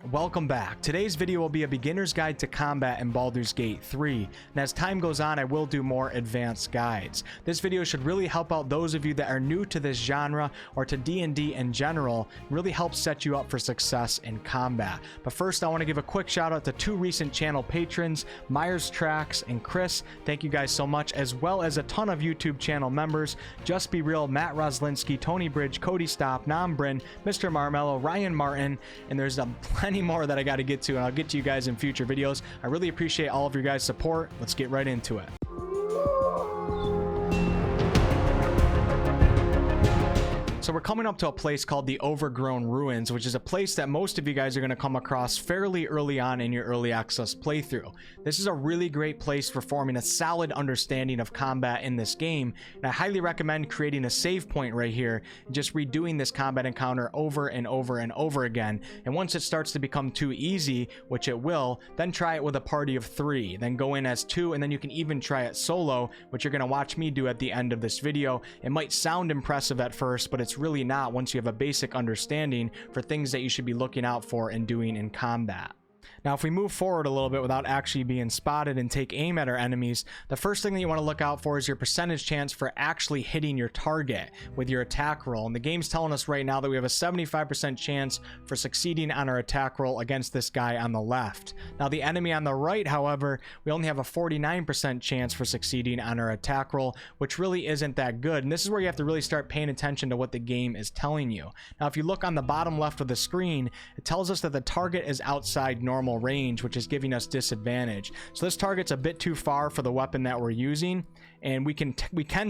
Welcome back. Today's video will be a beginner's guide to combat in Baldur's Gate 3, and as time goes on I will do more advanced guides. This video should really help out those of you that are new to this genre or to D&D in general, and really help set you up for success in combat. But first I want to give a quick shout out to two recent channel patrons, Myers Tracks and Chris. Thank you guys so much, as well as a ton of YouTube channel members, Just Be Real, Matt Roslinski, Tony Bridge, Cody Stop, Bryn, Mr. Marmello, Ryan Martin, and there's plenty more that I got to get to, and I'll get to you guys in future videos. I really appreciate all of your guys' support. Let's get right into it. So we're coming up to a place called the Overgrown Ruins, which is a place that most of you guys are going to come across fairly early on in your early access playthrough. This is a really great place for forming a solid understanding of combat in this game, and I highly recommend creating a save point right here and just redoing this combat encounter over and over and over again. And once it starts to become too easy, which it will, then try it with a party of 3, then go in as 2, and then you can even try it solo, which you're going to watch me do at the end of this video. It might sound impressive at first, but it's really not once you have a basic understanding for things that you should be looking out for and doing in combat. Now, if we move forward a little bit without actually being spotted and take aim at our enemies, the first thing that you want to look out for is your percentage chance for actually hitting your target with your attack roll. And the game's telling us right now that we have a 75% chance for succeeding on our attack roll against this guy on the left. Now, the enemy on the right, however, we only have a 49% chance for succeeding on our attack roll, which really isn't that good. And this is where you have to really start paying attention to what the game is telling you. Now, if you look on the bottom left of the screen, it tells us that the target is outside normal range, which is giving us disadvantage. So this target's a bit too far for the weapon that we're using, and we can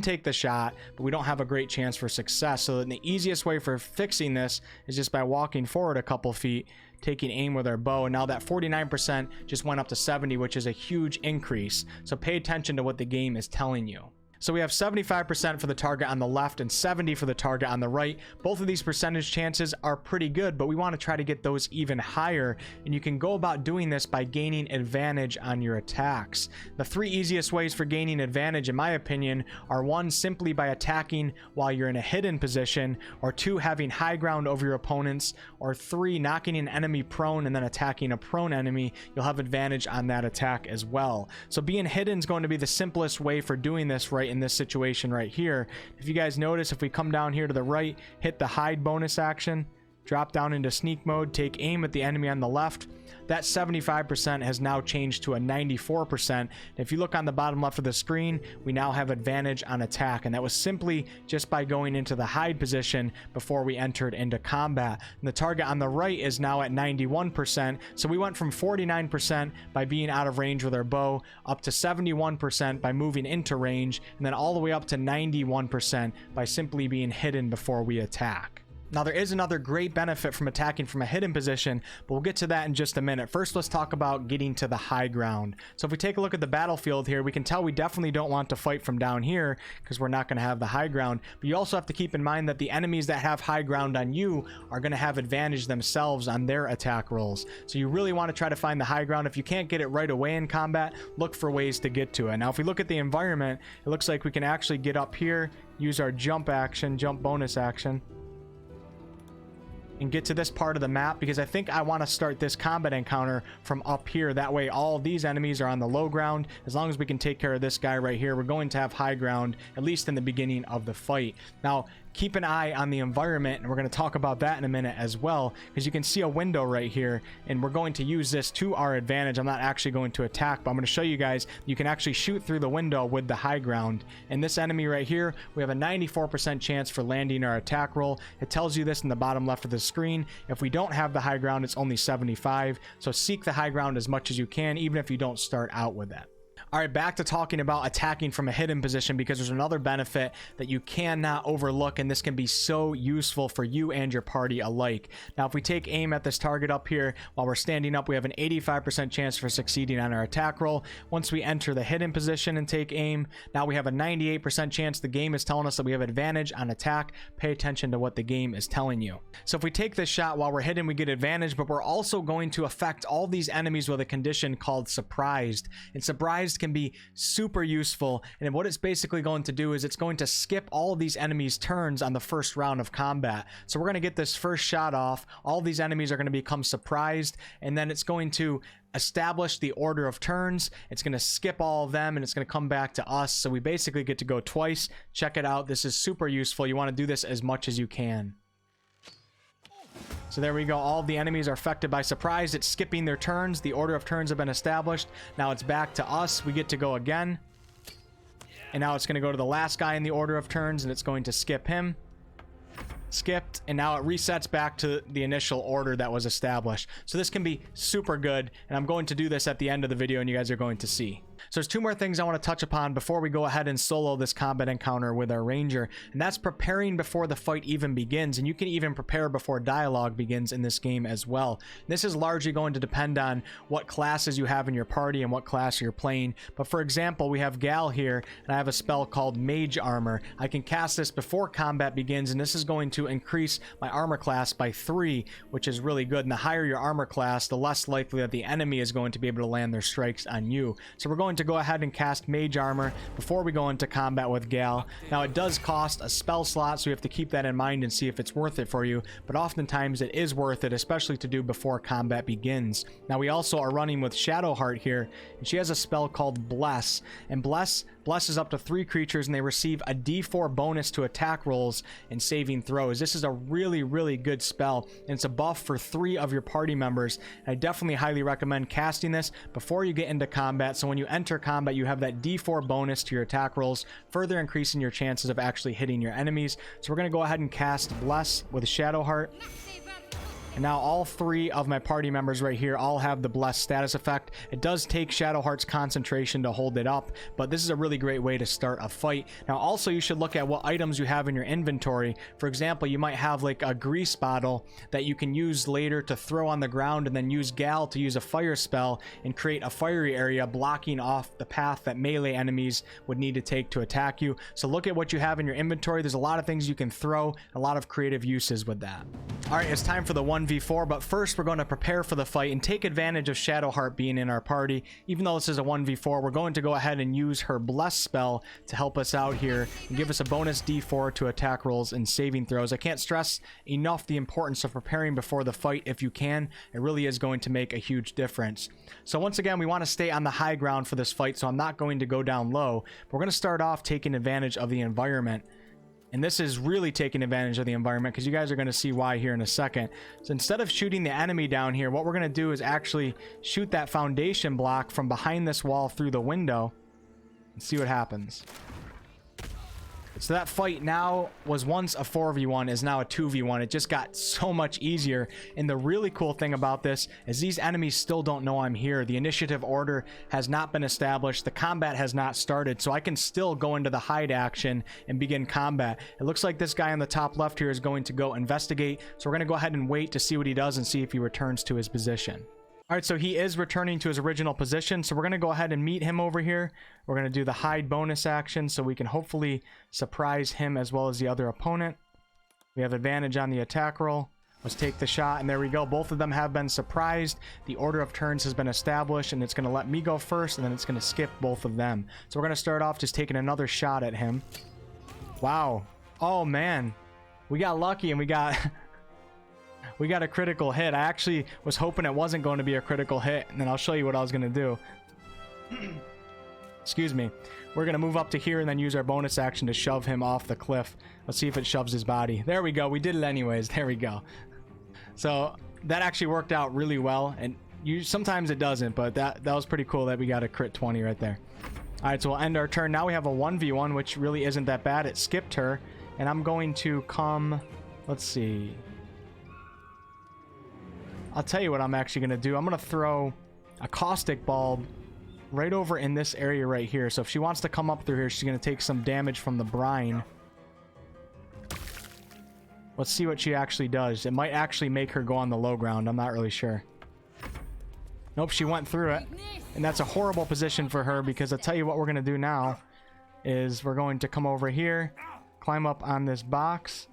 take the shot, but we don't have a great chance for success. So the easiest way for fixing this is just by walking forward a couple feet, taking aim with our bow, and now that 49% just went up to 70, which is a huge increase. So pay attention to what the game is telling you. So we have 75% for the target on the left and 70 for the target on the right. Both of these percentage chances are pretty good, but we want to try to get those even higher. And you can go about doing this by gaining advantage on your attacks. The 3 easiest ways for gaining advantage, in my opinion, are 1, simply by attacking while you're in a hidden position, or 2, having high ground over your opponents, or 3, knocking an enemy prone and then attacking a prone enemy. You'll have advantage on that attack as well. So being hidden is going to be the simplest way for doing this right in this situation right here. If you guys notice, if we come down here to the right, hit the hide bonus action, drop down into sneak mode, take aim at the enemy on the left, that 75% has now changed to a 94%. If you look on the bottom left of the screen, we now have advantage on attack, and that was simply just by going into the hide position before we entered into combat. And the target on the right is now at 91%, so we went from 49% by being out of range with our bow up to 71% by moving into range, and then all the way up to 91% by simply being hidden before we attack. Now, there is another great benefit from attacking from a hidden position, but we'll get to that in just a minute. First, let's talk about getting to the high ground. So if we take a look at the battlefield here, we can tell we definitely don't want to fight from down here because we're not going to have the high ground. But you also have to keep in mind that the enemies that have high ground on you are going to have advantage themselves on their attack rolls. So you really want to try to find the high ground. If you can't get it right away in combat, look for ways to get to it. Now, if we look at the environment, it looks like we can actually get up here, use our jump bonus action, and get to this part of the map, because I think I want to start this combat encounter from up here. That way all of these enemies are on the low ground. As long as we can take care of this guy right here, we're going to have high ground, at least in the beginning of the fight. Now, keep an eye on the environment, and we're going to talk about that in a minute as well, because you can see a window right here, and we're going to use this to our advantage. I'm not actually going to attack, but I'm going to show you guys you can actually shoot through the window with the high ground. And this enemy right here, we have a 94% chance for landing our attack roll. It tells you this in the bottom left of the screen. If we don't have the high ground, it's only 75. So seek the high ground as much as you can, even if you don't start out with it. All right, back to talking about attacking from a hidden position, because there's another benefit that you cannot overlook, and this can be so useful for you and your party alike. Now, if we take aim at this target up here while we're standing up, we have an 85% chance for succeeding on our attack roll. Once we enter the hidden position and take aim, now we have a 98% chance. The game is telling us that we have advantage on attack. Pay attention to what the game is telling you. So if we take this shot while we're hidden, we get advantage, but we're also going to affect all these enemies with a condition called surprised. And surprised can be super useful. And what it's basically going to do is it's going to skip all of these enemies' turns on the first round of combat. So we're going to get this first shot off. All these enemies are going to become surprised, and then it's going to establish the order of turns. It's going to skip all of them, and it's going to come back to us. So we basically get to go twice. Check it out. This is super useful. You want to do this as much as you can. So there we go. All of the enemies are affected by surprise. It's skipping their turns. The order of turns have been established. Now it's back to us. We get to go again. And now it's going to go to the last guy in the order of turns, and it's going to skip him. Skipped, and now it resets back to the initial order that was established. So this can be super good, and I'm going to do this at the end of the video, and you guys are going to see. So there's two more things I want to touch upon before we go ahead and solo this combat encounter with our ranger, and that's preparing before the fight even begins. And you can even prepare before dialogue begins in this game as well. This is largely going to depend on what classes you have in your party and what class you're playing. But for example, we have Gal here, and I have a spell called Mage Armor. I can cast this before combat begins, and this is going to increase my armor class by 3, which is really good. And the higher your armor class, the less likely that the enemy is going to be able to land their strikes on you. So we're going to go ahead and cast Mage Armor before we go into combat with Gal. Now it does cost a spell slot, so you have to keep that in mind and see if it's worth it for you, but oftentimes it is worth it, especially to do before combat begins. Now we also are running with Shadowheart here, and she has a spell called Bless, and blesses up to 3 creatures, and they receive a d4 bonus to attack rolls and saving throws. This is a really, really good spell, and it's a buff for 3 of your party members. And I definitely highly recommend casting this before you get into combat, so when you enter combat you have that d4 bonus to your attack rolls, further increasing your chances of actually hitting your enemies. So we're going to go ahead and cast Bless with Shadowheart. And now all 3 of my party members right here all have the Blessed status effect. It does take Shadowheart's concentration to hold it up, but this is a really great way to start a fight. Now also you should look at what items you have in your inventory. For example, you might have like a grease bottle that you can use later to throw on the ground, and then use Gal to use a fire spell and create a fiery area blocking off the path that melee enemies would need to take to attack you. So look at what you have in your inventory. There's a lot of things you can throw, a lot of creative uses with that. All right, it's time for the 1v4, but first we're going to prepare for the fight and take advantage of Shadowheart being in our party. Even though this is a 1v4, we're going to go ahead and use her Bless spell to help us out here and give us a bonus d4 to attack rolls and saving throws. I can't stress enough the importance of preparing before the fight if you can. It really is going to make a huge difference. So once again, we want to stay on the high ground for this fight, so I'm not going to go down low. We're going to start off taking advantage of the environment. And this is really taking advantage of the environment, because you guys are going to see why here in a second. So instead of shooting the enemy down here, what we're going to do is actually shoot that foundation block from behind this wall through the window and see what happens. So that fight now was once a 4v1, is now a 2v1. It just got so much easier. And the really cool thing about this is these enemies still don't know I'm here. The initiative order has not been established. The combat has not started. So I can still go into the hide action and begin combat. It looks like this guy on the top left here is going to go investigate. So we're going to go ahead and wait to see what he does and see if he returns to his position. All right, so he is returning to his original position, so we're going to go ahead and meet him over here. We're going to do the hide bonus action so we can hopefully surprise him as well as the other opponent. We have advantage on the attack roll. Let's take the shot, and there we go. Both of them have been surprised. The order of turns has been established, and it's going to let me go first, and then it's going to skip both of them. So we're going to start off just taking another shot at him. Wow. Oh, man. We got lucky, and we got... We got a critical hit. I actually was hoping it wasn't going to be a critical hit, and then I'll show you what I was going to do. Excuse me. We're going to move up to here and then use our bonus action to shove him off the cliff. Let's see if it shoves his body. There we go. We did it anyways. There we go. So that actually worked out really well, and sometimes it doesn't, but that was pretty cool that we got a crit 20 right there. All right, so we'll end our turn. Now we have a 1v1, which really isn't that bad. It skipped her, and I'm going to come... Let's see... I'll tell you what I'm actually going to do. I'm going to throw a caustic bulb right over in this area right here. So if she wants to come up through here, she's going to take some damage from the brine. Let's see what she actually does. It might actually make her go on the low ground. I'm not really sure. Nope, she went through it. And that's a horrible position for her, because I'll tell you what we're going to do now is we're going to come over here, climb up on this box,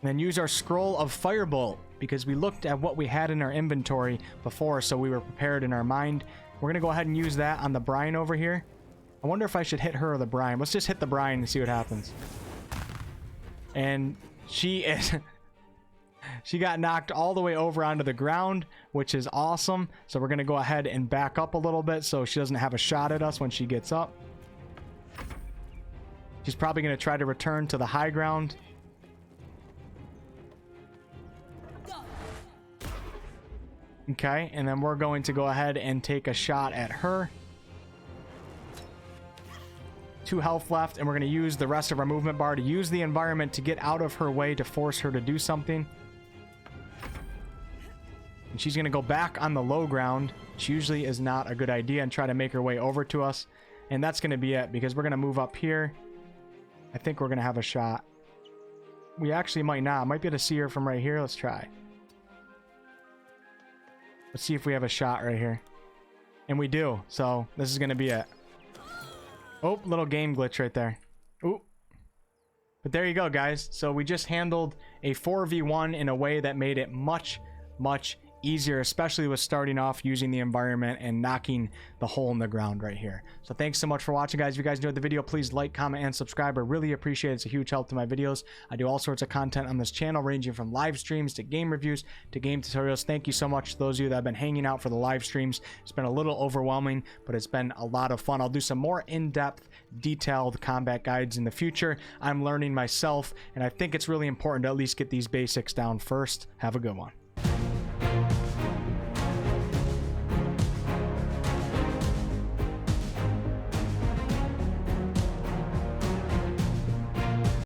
and then use our scroll of firebolt, because we looked at what we had in our inventory before, so we were prepared in our mind. We're gonna go ahead and use that on the brine over here. I wonder if I should hit her or the brine. Let's just hit the brine and see what happens. And she is... she got knocked all the way over onto the ground, which is awesome. So we're gonna go ahead and back up a little bit so she doesn't have a shot at us when she gets up. She's probably gonna try to return to the high ground. Okay, and then we're going to go ahead and take a shot at her. 2 health left, and we're going to use the rest of our movement bar to use the environment to get out of her way to force her to do something. And she's going to go back on the low ground, which usually is not a good idea, and try to make her way over to us. And that's going to be it, because we're going to move up here. I think we're going to have a shot. We actually might not. Might be able to see her from right here. Let's try. Let's see if we have a shot right here. And we do. So this is going to be it. Oh, little game glitch right there. Ooh. But there you go, guys. So we just handled a 4v1 in a way that made it much, much easier, especially with starting off using the environment and knocking the hole in the ground right here. So thanks so much for watching, guys. If you guys enjoyed the video, please like, comment, and subscribe. I really appreciate it. It's a huge help to my videos. I do all sorts of content on this channel, ranging from live streams to game reviews to game tutorials. Thank you so much to those of you that have been hanging out for the live streams. It's been a little overwhelming, but it's been a lot of fun. I'll do some more in-depth, detailed combat guides in the future. I'm learning myself, and I think it's really important to at least get these basics down first. Have a good one.